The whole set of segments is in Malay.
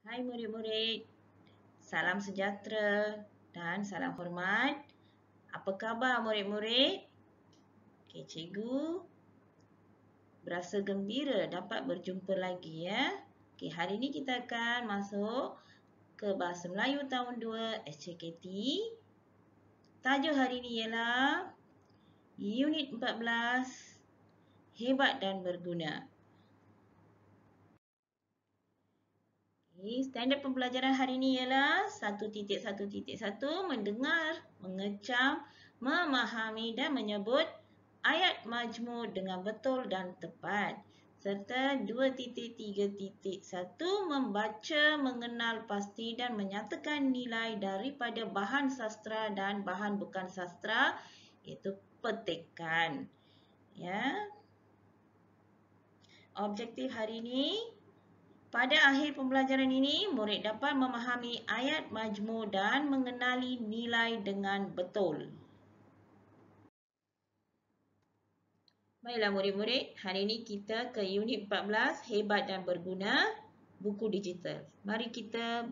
Hai murid-murid, salam sejahtera dan salam hormat. Apa khabar murid-murid? Okey, cikgu berasa gembira dapat berjumpa lagi ya. Okey, hari ini kita akan masuk ke Bahasa Melayu tahun 2 SCKT. Tajuk hari ini ialah Unit 14, Hebat dan Berguna. Standard pembelajaran hari ini ialah 1.1.1 mendengar, mengecam, memahami dan menyebut ayat majmuk dengan betul dan tepat. Serta 2.3.1 membaca, mengenal pasti dan menyatakan nilai daripada bahan sastra dan bahan bukan sastra iaitu petikan. Ya. Objektif hari ini, pada akhir pembelajaran ini, murid dapat memahami ayat majmuk dan mengenali nilai dengan betul. Baiklah murid-murid, hari ini kita ke unit 14, Hebat dan Berguna, buku digital. Mari kita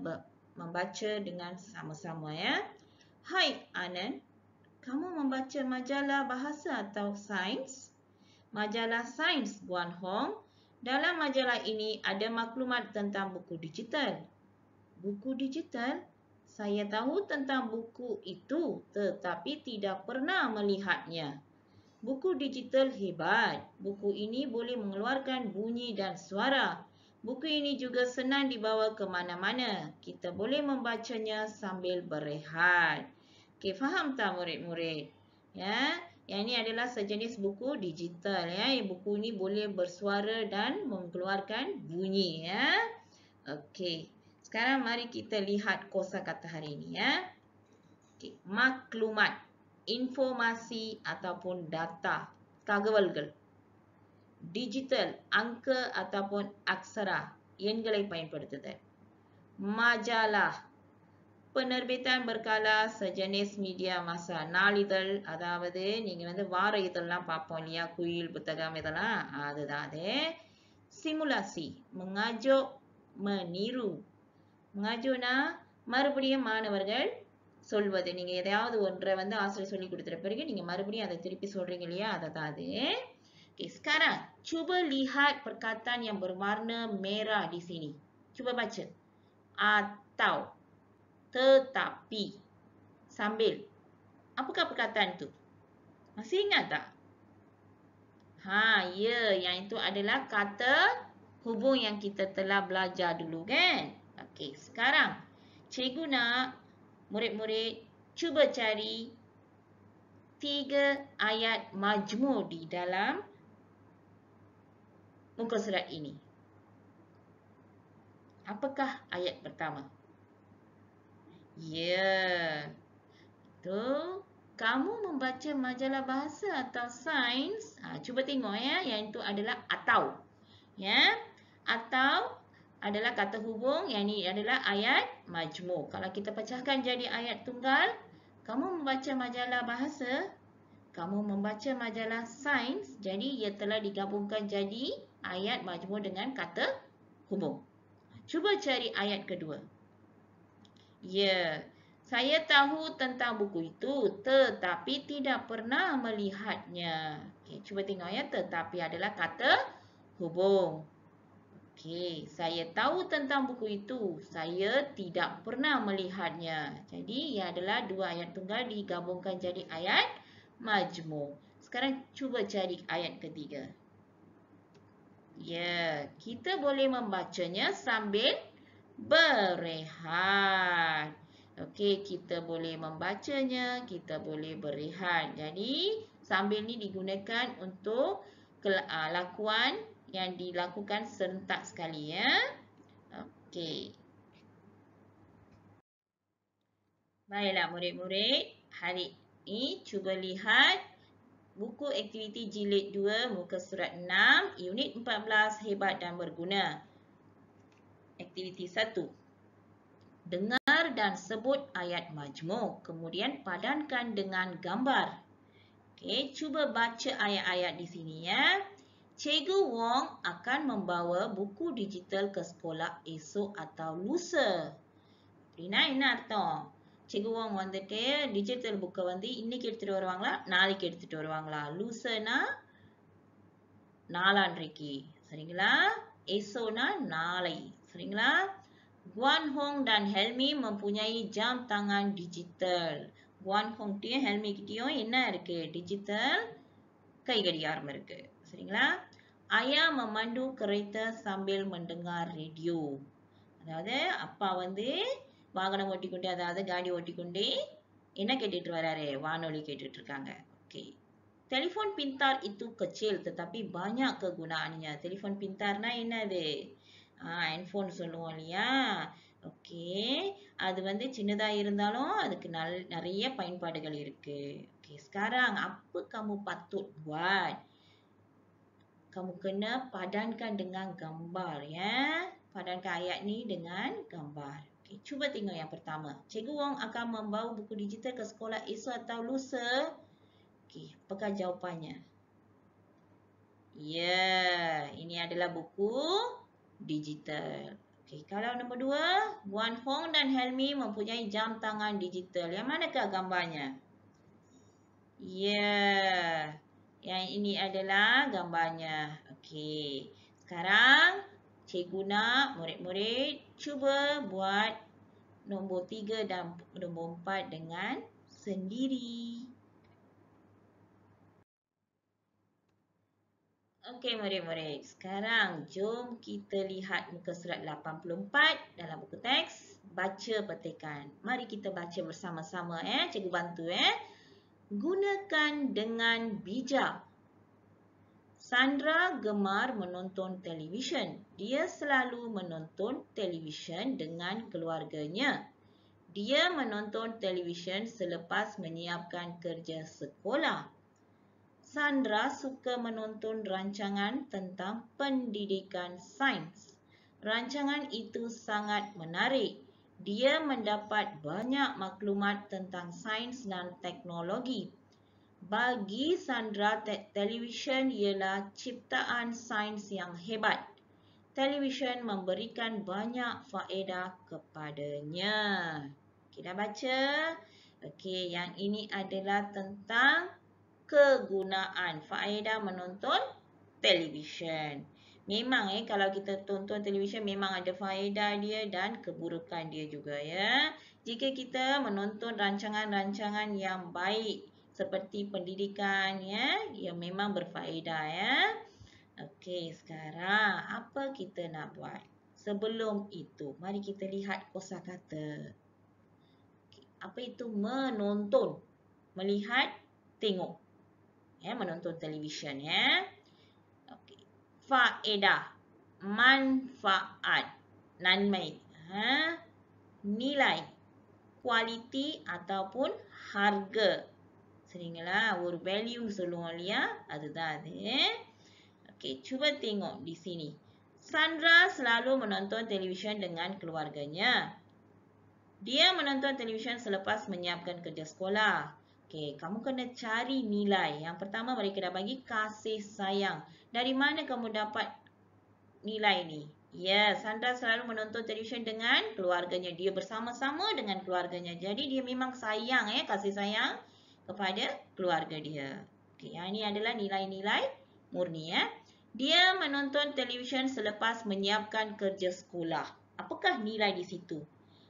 membaca dengan sama-sama ya. Hai Anand, kamu membaca majalah bahasa atau sains? Majalah sains Guan Hong. Dalam majalah ini ada maklumat tentang buku digital. Buku digital? Saya tahu tentang buku itu tetapi tidak pernah melihatnya. Buku digital hebat. Buku ini boleh mengeluarkan bunyi dan suara. Buku ini juga senang dibawa ke mana-mana. Kita boleh membacanya sambil berehat. Okey, faham tak murid-murid? Ya, yang ini adalah sejenis buku digital ya. Buku ini boleh bersuara dan mengeluarkan bunyi ya. Okey. Sekarang mari kita lihat kosakata hari ini ya. Okay. Maklumat, informasi ataupun data, தகவல்கள். Digital, angka ataupun aksara, எண்களை பயன்படுத்துதல். Majalah, penerbitan berkala sejenis media massa. நாளிதழ், அதாவது நீங்க வார இதழ்லாம் பார்ப்போம் இல்லையா, குயில் புத்தகம் இதெல்லாம் அதுதான் அது. Simulasi, mengajuk, meniru. Mengajuனா மறுபடியும் மாணவர்கள் சொல்வது. நீங்க எதையாவது ஒன்றை ஆசிரியர் சொல்லி கொடுத்த பிறகு நீங்க மறுபடியும் அதை திருப்பி சொல்றீங்க இல்லையா, அதுதான் அது. Okay, sekarang cuba lihat perkataan yang berwarna merah di sini. Cuba baca. Atau, tetapi, sambil. Apakah perkataan itu? Masih ingat tak? Ya, yang itu adalah kata hubung yang kita telah belajar dulu kan? Okey, sekarang cikgu nak murid-murid cuba cari 3 ayat majmuk di dalam muka surat ini. Apakah ayat pertama? Ya, itu kamu membaca majalah bahasa atau sains. Cuba tengok ya, yang itu adalah atau. Ya, atau adalah kata hubung, yang ini adalah ayat majmuk. Kalau kita pecahkan jadi ayat tunggal, kamu membaca majalah bahasa, kamu membaca majalah sains, jadi ia telah digabungkan jadi ayat majmuk dengan kata hubung. Cuba cari ayat kedua. Ya, saya tahu tentang buku itu tetapi tidak pernah melihatnya. Okay, cuba tengok ya, tetapi adalah kata hubung. Okey, saya tahu tentang buku itu. Saya tidak pernah melihatnya. Jadi, ia adalah 2 ayat tunggal digabungkan jadi ayat majmuk. Sekarang cuba cari ayat ketiga. Ya, kita boleh membacanya sambil berehat. Okey, kita boleh membacanya, kita boleh berehat. Jadi, sambil ni digunakan untuk lakuan yang dilakukan serentak sekali ya. Okey. Baiklah murid-murid, hari ini cuba lihat buku aktiviti jilid 2 muka surat 6 unit 14 Hebat dan Berguna. Aktiviti 1. Dengar dan sebut ayat majmuk, kemudian padankan dengan gambar. Okey, cuba baca ayat-ayat di sini ya. Cikgu Wong akan membawa buku digital ke sekolah esok atau lusa. அப்படின்னா என்ன அர்த்தம்? Cikgu Wong வந்துட்டு டிஜிட்டல் புக்கை வந்து இன்னைக்கு எடுத்துட்டு வருவாங்களா, நாளைக்கு எடுத்துட்டு வருவாங்களா? லூசனா நாளான்றைக்கு, சரிங்களா? Esokனா நாளை, சரிங்களா? Guan Hong dan Helmi mempunyai jam tangan digital. Guan Hong கிட்டயும் Helmi கிட்டயும் என்ன இருக்கு? டிஜிட்டல் கை கடிகாரம் இருக்கு, சரிங்களா? Ayah memandu kereta sambil mendengar radio. அதாவது அப்பா வந்து வாகனம் ஓட்டிக்கொண்டே, அதாவது காடி ஓட்டிக்கொண்டே என்ன கேட்டுட்டு வராரு? வானொலி கேட்டுட்டு இருக்காங்க. Okay. Telefon pintar itu kecil tetapi banyak kegunaannya. Telefon pintarனா என்னது? handphone சொல்லுவோம் இல்லையா? ஓகே. அது வந்து சின்னதா இருந்தாலும் அதுக்கு நிறைய பயன்பாடுகள் இருக்கு. Oke, sekarang apa kamu patut buat? Kamu kena padankan dengan gambar ya. Padankan ayat ni dengan gambar. Okay, cuba tengok yang pertama. Cikgu Wong akan membawa buku digital ke sekolah esok atau lusa. Okay, apakah jawapannya? Ya, ini adalah buku digital. Okay, kalau nombor 2, Guan Hong dan Helmi mempunyai jam tangan digital. Yang manakah gambarnya? Ya, yang ini adalah gambarnya. Okey. Sekarang cikgu nak murid-murid cuba buat nombor 3 dan nombor 4 dengan sendiri. Okey murid-murid. Sekarang jom kita lihat muka surat 84 dalam buku teks. Baca petikan. Mari kita baca bersama-sama Cikgu bantu Gunakan dengan bijak. Sandra gemar menonton televisyen. Dia selalu menonton televisyen dengan keluarganya. Dia menonton televisyen selepas menyiapkan kerja sekolah. Sandra suka menonton rancangan tentang pendidikan sains. Rancangan itu sangat menarik. Dia mendapat banyak maklumat tentang sains dan teknologi. Bagi Sandra, televisyen ialah ciptaan sains yang hebat. Televisyen memberikan banyak faedah kepadanya. Okey, dah baca? Okey, yang ini adalah tentang kegunaan, faedah menonton televisyen. Memang kalau kita tonton televisyen memang ada faedah dia dan keburukan dia juga ya. Jika kita menonton rancangan-rancangan yang baik seperti pendidikan ya, ia memang berfaedah ya. Okey, sekarang apa kita nak buat? Sebelum itu, mari kita lihat kosakata. Okay, apa itu menonton? Melihat, tengok. Ya, menonton televisyen ya. Okey. Faedah, manfaat, nanmai, nilai, kualiti ataupun harga. Seringlah ஒரு value சொல்லுவோம் இல்லையா? அதுதான் அது. Okey, cuba tengok di sini. Sandra selalu menonton televisyen dengan keluarganya. Dia menonton televisyen selepas menyiapkan kerja sekolah. Okey, kamu kena cari nilai. Yang pertama mereka dah bagi kasih sayang. Dari mana kamu dapat nilai ni? Ya, Sandra selalu menonton televisyen dengan keluarganya. Dia bersama-sama dengan keluarganya. Jadi dia memang sayang kasih sayang kepada keluarga dia. Okey, yang ini adalah nilai-nilai murni Dia menonton televisyen selepas menyiapkan kerja sekolah. Apakah nilai di situ?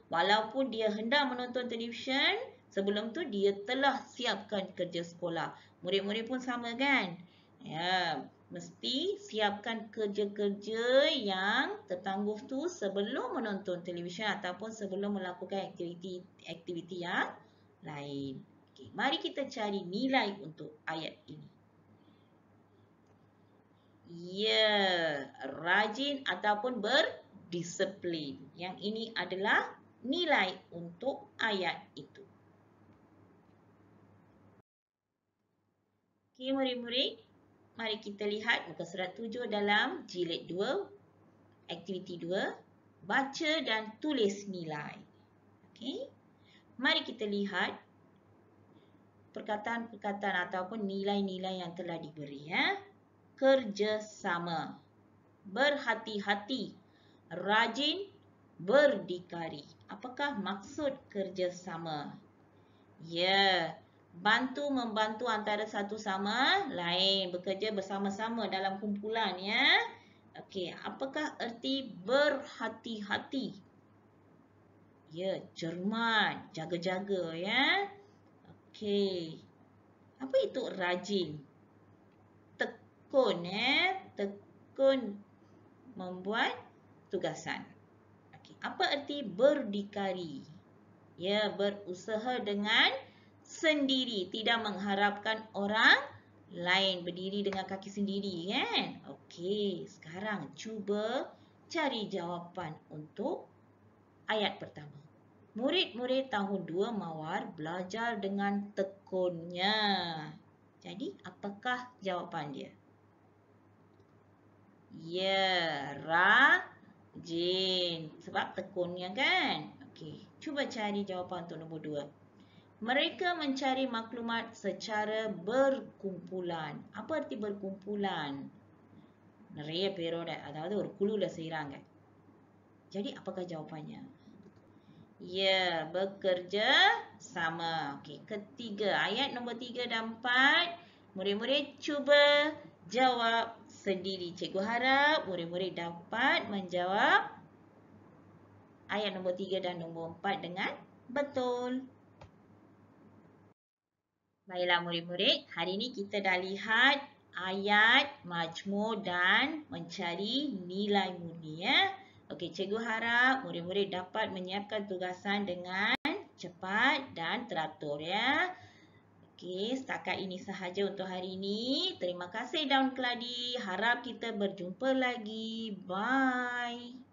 Walaupun dia hendak menonton televisyen, sebelum tu dia telah siapkan kerja sekolah. Murid-murid pun sama kan? Ya, mesti siapkan kerja-kerja yang tertangguh tu sebelum menonton televisyen ataupun sebelum melakukan aktiviti yang lain. Okay, mari kita cari nilai untuk ayat ini. Ya, rajin ataupun berdisiplin. Yang ini adalah nilai untuk ayat itu. Okey murid-murid, mari kita lihat muka surat 7 dalam jilid 2, aktiviti 2, baca dan tulis nilai. Okey. Mari kita lihat perkataan-perkataan ataupun nilai-nilai yang telah diberi kerjasama. Berhati-hati, rajin, berdikari. Apakah maksud kerjasama? Ya, bantu-membantu antara satu sama lain. Bekerja bersama-sama dalam kumpulan, ya. Okey, apakah erti berhati-hati? Ya, cermat, jaga-jaga, ya. Okey. Apa itu rajin? Tekun, ya. Tekun membuat tugasan. Okey, apa erti berdikari? Ya, berusaha dengan sendiri, tidak mengharapkan orang lain, berdiri dengan kaki sendiri, kan? Okey, sekarang cuba cari jawapan untuk ayat pertama. Murid-murid tahun 2 Mawar belajar dengan tekunnya. Jadi, apakah jawapan dia? Ya, rajin. Sebab tekunnya, kan? Okey, cuba cari jawapan untuk nombor 2. Mereka mencari maklumat secara berkumpulan. Apa arti berkumpulan? நிறைய பேரோட, அதாவது ஒரு குழுல செய்றாங்க. Jadi apakah jawapannya? Ya, bekerja sama. Okey, ketiga, ayat nombor 3 dan 4. Murid-murid cuba jawab sendiri. Cikgu harap murid-murid dapat menjawab ayat nombor 3 dan nombor 4 dengan betul. Baiklah murid-murid, hari ini kita dah lihat ayat, majmur dan mencari nilai murni, ya. Okey, cikgu harap murid-murid dapat menyiapkan tugasan dengan cepat dan teratur, ya. Okey, setakat ini sahaja untuk hari ini. Terima kasih Daun Keladi. Harap kita berjumpa lagi. Bye.